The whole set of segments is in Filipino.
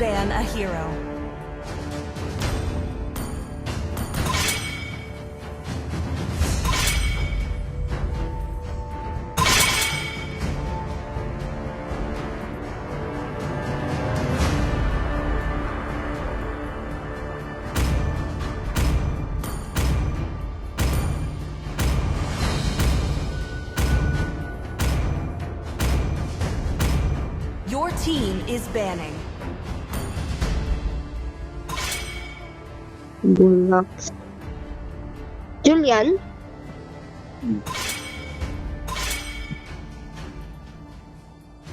ban a hero. Your team is banning. Bullocks. Julian?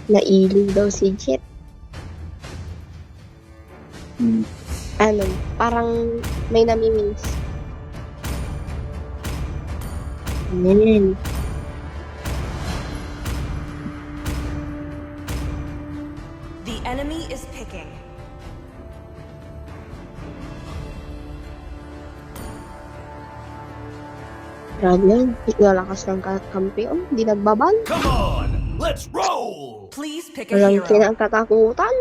Nailog daw si Jet. Ano, parang may namimiss. Ayan. The enemy is picking. Grabe yan. Lalakas ng kampiyon. Di nagbaban. Come on, let's roll! Please pick a Walang hero. kinakatakutan.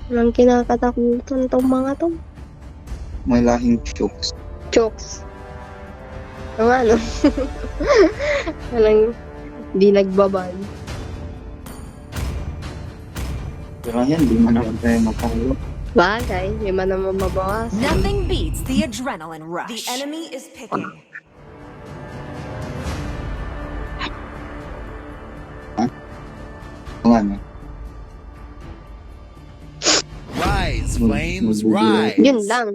Walang kinakatakutan tong mga to. May lahing chokes. Chokes. Ang ano. Walang di nagbaban. Pero yan, di man naman tayo matalo. Bagay, may man naman mabawas. Nothing beats the adrenaline rush. The enemy is picking. Kung ano. Rise, flames, rise! Yun lang.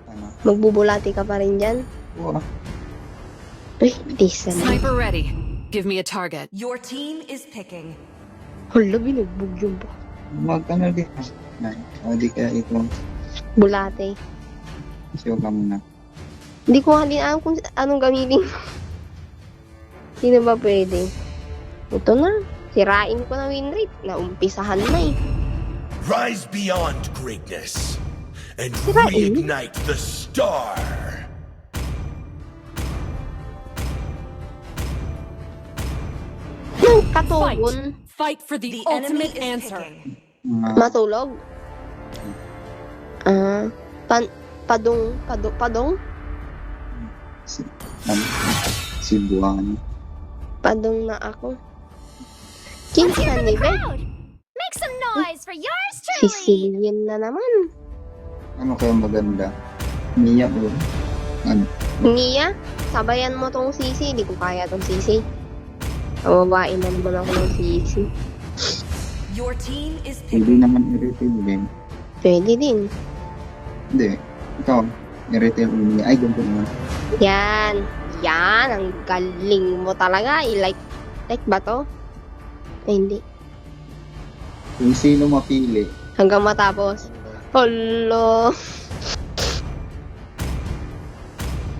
Ano. Magbubulati ka pa rin dyan. Oo. Uy, decent. Sniper ready. Give me a target. Your team is picking. Hala, binugbog yung ba? Magkano din. O di kaya ito. Bulate. Siyo ka muna. Hindi ko nga din alam kung anong gamitin. Sino ba pwede? Ito na. Sirain ko na win rate. Naumpisahan na eh. Rise beyond greatness and Sirain? reignite the star! Yung katugon. Fight for the, The enemy ultimate is answer. picking. Matulog. Padong. Si, ano, si Buwan. Padong na ako. Kinsan ni Beth. Make some noise for yours truly. Sicilian na naman. Ano kaya maganda? Niya o? Ano? Nia, sabayan mo tong sisi. Hindi ko kaya tong sisi. Kawawain na naman ako ng sisi. Your team is Hindi picking. naman i-retail din. Pwede din. Hindi. Ikaw, i-retail mo niya. Ay, ganito naman. Yan. Yan. Ang galing mo talaga. Like ba to? Ay, hindi. Kung sino mapili. Hanggang matapos. Hello.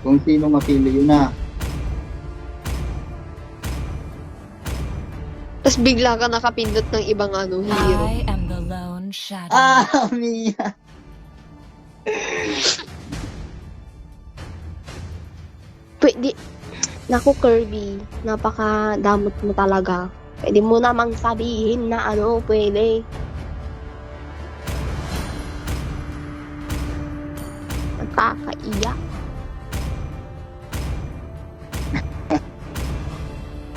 Kung sino mapili, yun na. Tapos bigla ka nakapindot ng ibang hero. I am the lone shadow. Ah, Mia! Pwede. Naku, Kirby. Napaka-damot mo talaga. Pwede mo namang sabihin na ano, pwede. Nakakaiyak.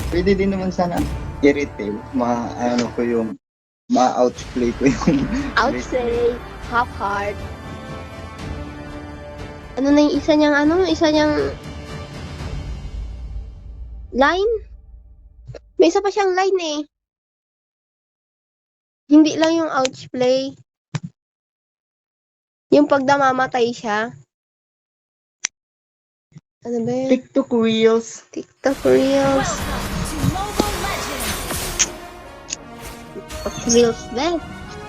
Pwede din naman sana i-retail. Ano ko yung ma-outplay ko yung Outsay, half heart. Ano na yung isa niyang line? May isa pa siyang line eh. Hindi lang yung outplay. Yung pag namamatay siya. Ano ba yun? TikTok Reels. TikTok Reels. Reels ba?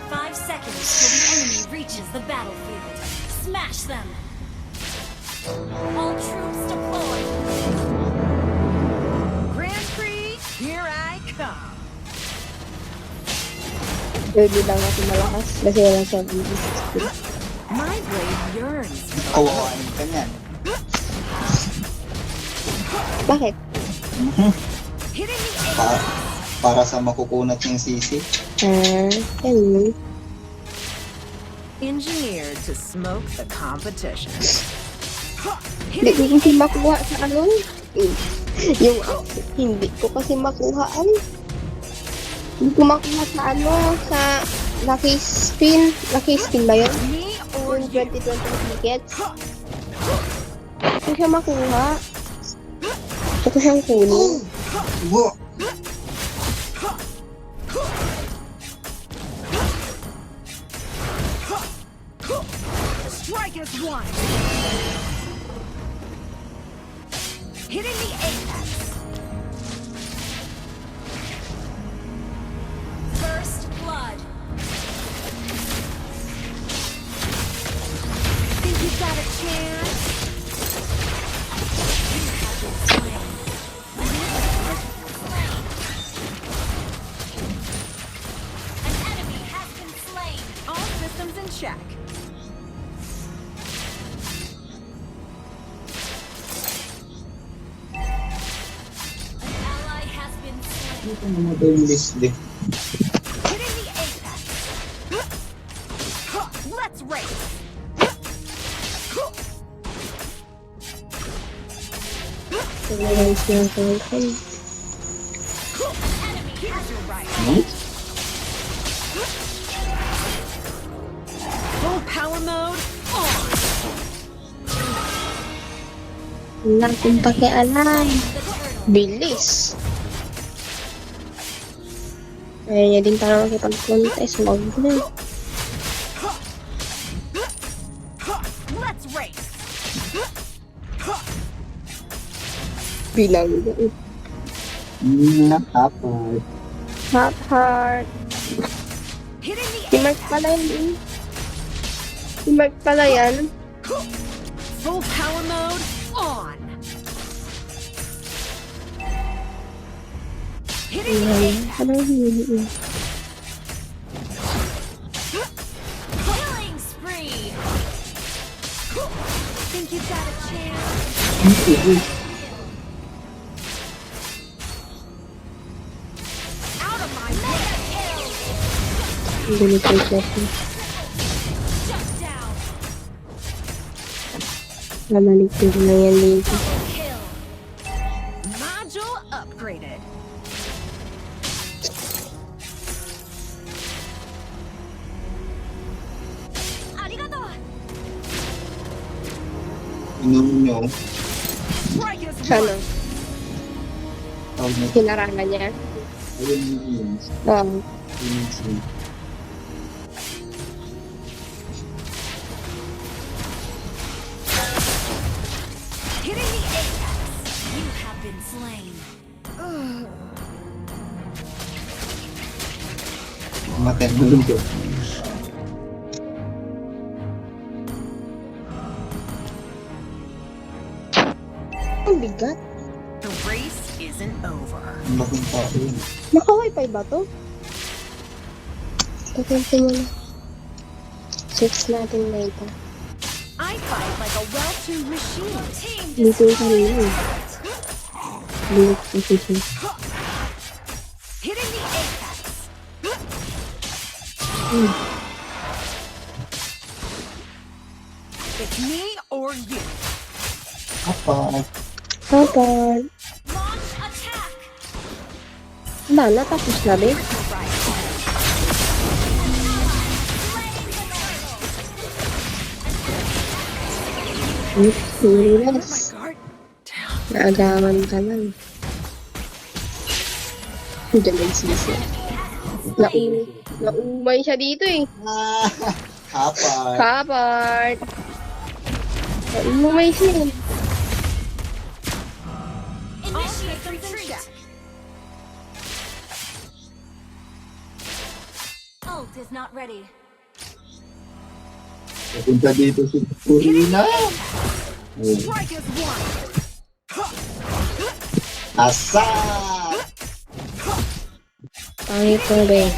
5 seconds till the enemy reaches the battlefield. Smash them. All troops deployed. Grand Prix, here I come. Pwede lang ako malakas. Kasi wala siya bilis. My blade yearns. Kawain ka niyan. Bakit? Hitting the Para sa makukunat ng sisi. Ganun. engineered to smoke the competition. Hindi ko kasi makuha sa ano. Yung outfit, hindi ko kasi makuha. Hindi ko makuha sa ano, sa Lucky Spin. Lucky Spin ba yun? Me or Yung you? 2020 tickets. Hindi ko siya makuha. Gusto ko siyang kunin. Wow! Strike as one. Hitting the apex. First blood. Think you've got a chance? An enemy has been slain. All systems in check. An ally has been slain. Ito namatay yung Leslie. Hitting the apex. Let's race. Nag-rise na ako. Enemy has You're right. Hmm? Full power mode on. Wala akong pakialam. the turtle. Bilis. Ayaw niya din parang makipag-contest. Wag na. Let's race. Bilang. Nakapag. Hot heart. Hitting the Si Mark pala yan. Si Mark pala yan. full power mode on. Hitting the Ayan. apex. Ano yun? Killing spree. Think you've got a chance? Out of my way. Ang ganito yung setting. Shut down. Namalik ko na yan dito. Kill. Module upgraded. Arigato. Inom nyo. Strike as Sana. one. Tawag na. Hinarangan niya. Ayun yun. Yun siya. Hitting the apex. You have been slain. Matay mo lang ko. Ang bigat. The race isn't over. Ang laking tao yun. Naka-wifi ba to? Tatansin mo na. Search natin later. I fight like a well-tuned machine. Team Dito yung kanina eh. Bilik kasi siya. Hitting the apex. It's me or you. Kapag. Kapag. launch attack. Wala na, tapos na ba? Right. Serious. Guard. Naagawan ka lang. Hindi nagsisi. Naumay siya dito eh. Kapag. Kapag. Naumay siya eh. Initiate systems in retreat. check. Ult is not ready. Papunta dito si Purina. Oh. Strike as one. Asa! Pangit mo ba eh.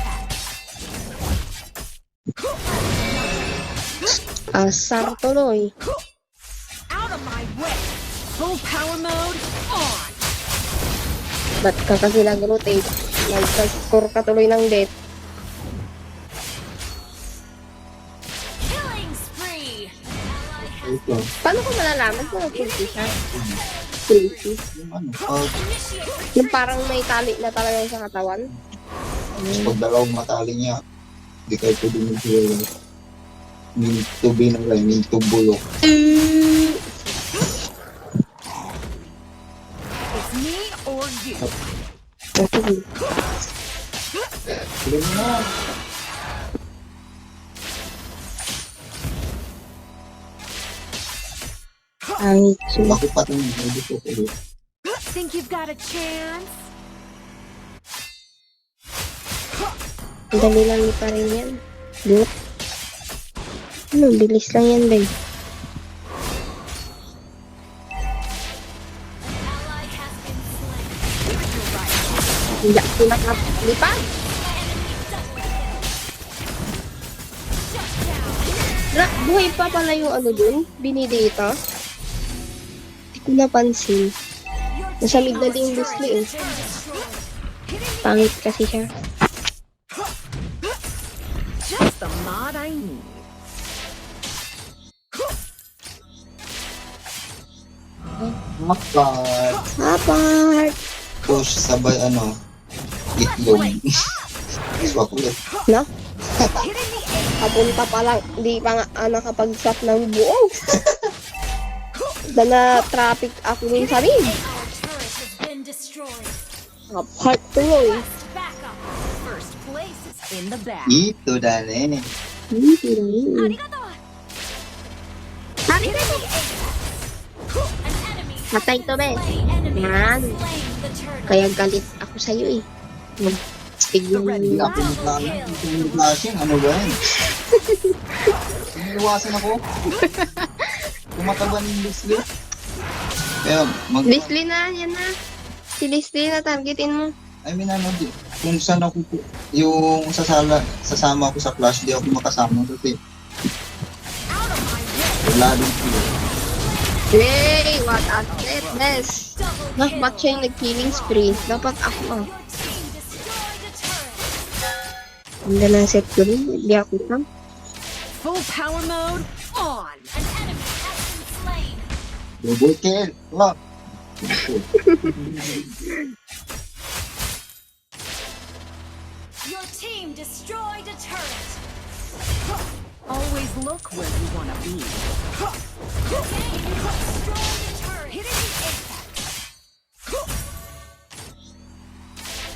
Asar tuloy. Out of my way. Full power mode on. Ba't ka kasi nag-rotate? Nag-score ka tuloy ng death. Killing spree. Ally has Ito. Paano ko malalaman kung nag-ulti siya? Ulti. Yung ano, pag, Yung parang may tali na talaga sa katawan. pag dalawang matali niya, hindi kayo pwede mag-heal. Need to be na lang, need to bulok. It's me or you. Sige mo na. Ay, Bakit pa itong hindi ko kayo? Think you've got a chance? dali lang pa rin yan. Look. Ano, bilis lang yan, Ben. ally has been slain. Hindi ako nakapalipad. Buhay pa pala yung ano dun? Binidata? Hindi ko napansin. Nasa mid na din yung Leslie eh. Pangit kasi siya. Just the mod I need. Makat. Apart! Push sabay ano, itlog. Swak ulit. No? Kapunta pa lang, di pa nga nakapag-shot ng buo. Na traffic ako dun sa rin. Our turret has been destroyed. Apart tuloy. Back up. First place is in the bag. Ito dali. Hindi lang yun. Arigato. Hari ka to. An enemy has Patay to, be. slain. Enemy Yan. has slain the turtle. Kaya galit ako sa'yo eh. Tignan mo Hindi yun. ako naglasin. Ano ba yan? Iniwasan ako. Tumataba ng Leslie. Kaya Leslie na, yan na. Si Leslie na, targetin mo. I mean ano, kung saan ako yung sasama ako sa clash, di ako makasama kasi wala din sila. Hey, what a fitness. Nah, ba't siya yung nag-killing spree? Dapat ako ah. Your team destroyed a turret. Hindi na set ko rin. Hindi ako lang. Full power mode on. An enemy has been slain. Double kill! Wow! Your team destroyed a turret. Always look where you want to be. Your game destroyed a turret. Hitting the apex.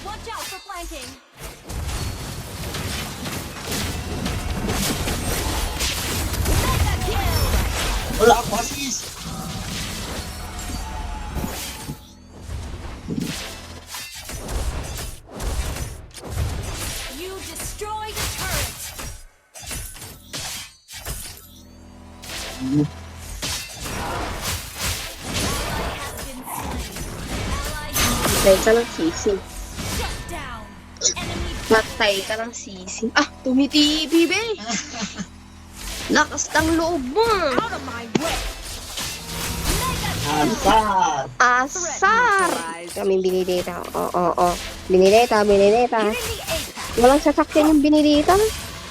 Watch out for flanking. Mega kill. Wala ako assist! You destroyed a turret. Ally has been slain. Ally has Patay ka ng sisi. shut down. Enemy Patay ka ng sisi. Ah, tumitibi, be. Lakas ng loob mo. Out of my way. Asar! Asar! Kami binideta. Oo. Binideta. Hitting the apex. Walang sasakyan yung binideta.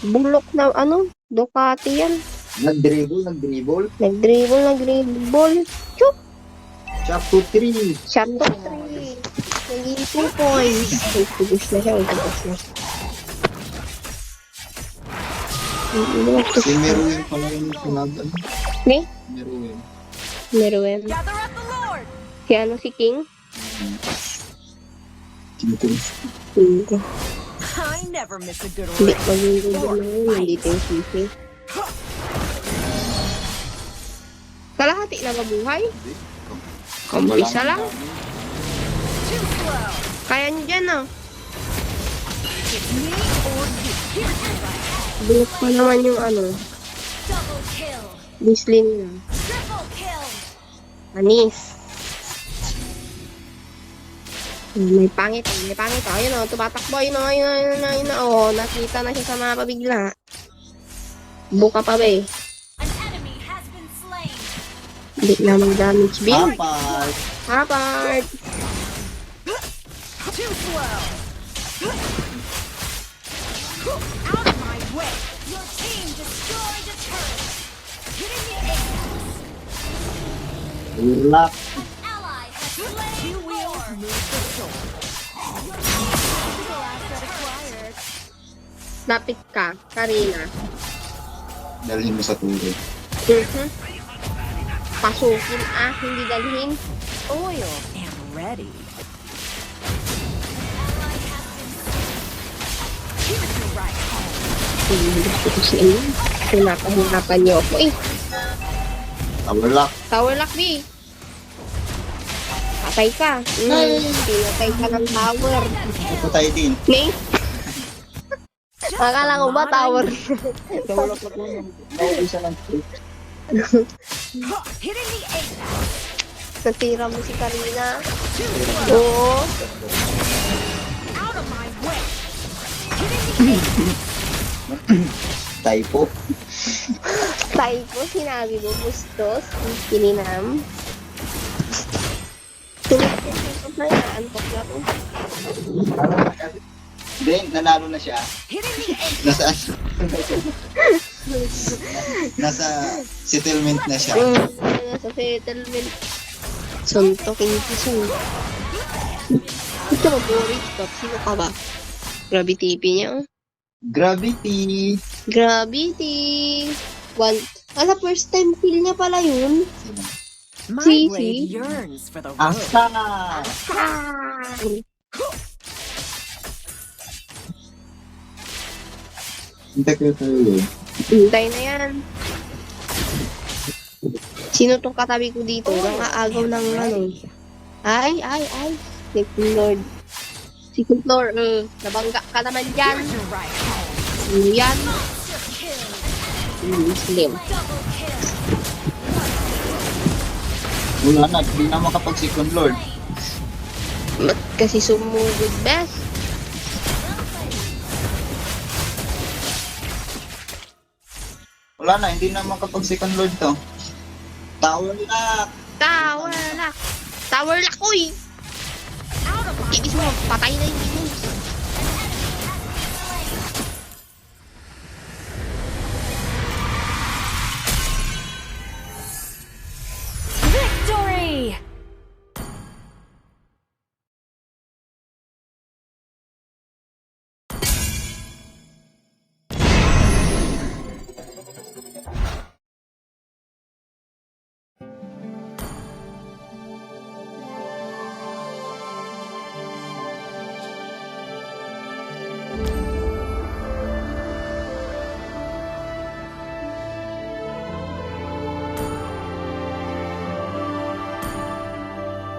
Bulok na ano, Ducati yan. Nag-dribble. Nag-dribble. Chup! Chop to 3. Shot to 3. Naging 2 points. Ay, tubos na siya. Si Meruem pala yung pinagan. Ni? Meruem. Meron. Gather up the Lord. Si ano si King? Tingkong. Hindi. I never miss a good Hindi race. magiging gano'n. Nandito yung sisi. Kalahati na mabuhay? Kumpisa lang. Too slow. Kaya nyo dyan ah. It's me or you. Here's your right. Bulok pa naman yung ano. double kill. Disli nila. Triple kill. Anis. May pangit. Ayun o, tumatakbo. Ayun o. Nakita na siya sa mga pabigla. Buka pa ba eh. An enemy has been slain. Hindi na mag-damage beam. Apat! Apart. Out of my way! Your team destroyed a turret. Hitting the apex. Lock. Ally has slain Two wheels Thor. move the sword. Lapit ka, Karina. Dalhin mo sa tulog. Pasukin hindi dalhin. Oil and ready. Here's your right home. Ito si ano. Pinapahirapan niyo ako eh. Tower lock. Tower lock, B. Patay ka. Pinatay ka ng tower. Ito tayo din. Ning? Akala ko ba tower? Tower lock lang. Nauwi siya ng trip. Hitting the apex. Natira mo si Karina. Oo. Out of my way. Hitting the apex. Typo. Typo, sinabi mo, bustos. Kininam. Tumitin na yan. Antok na to. Then, nanalo na siya. Hitting the apex. Nasaan? Nasa settlement na siya. Nasa settlement. Suntokin ko siya. Ito mo, Boris. Sino ka ba? Grabe TV niya. Gravity. Gravity. First time feel niya pala yun. My See, blade see? yearns for the road. Asa! Hintay ko tayo yun. Hintay na yan. Sino tong katabi ko dito? Nangaagaw ng ano. Ay. Second Lord. Second floor. Nabangga ka naman dyan. Here's your right home. Yan. Monster kill. Slim. Double kill. Wala na, hindi na makapag second lord. Ba't kasi sumugod, best? Wala na, hindi na makapag second lord to. Tower lock! Tower lock. Tower lock, uy! Ibig mo, patay na yung minions. Victory!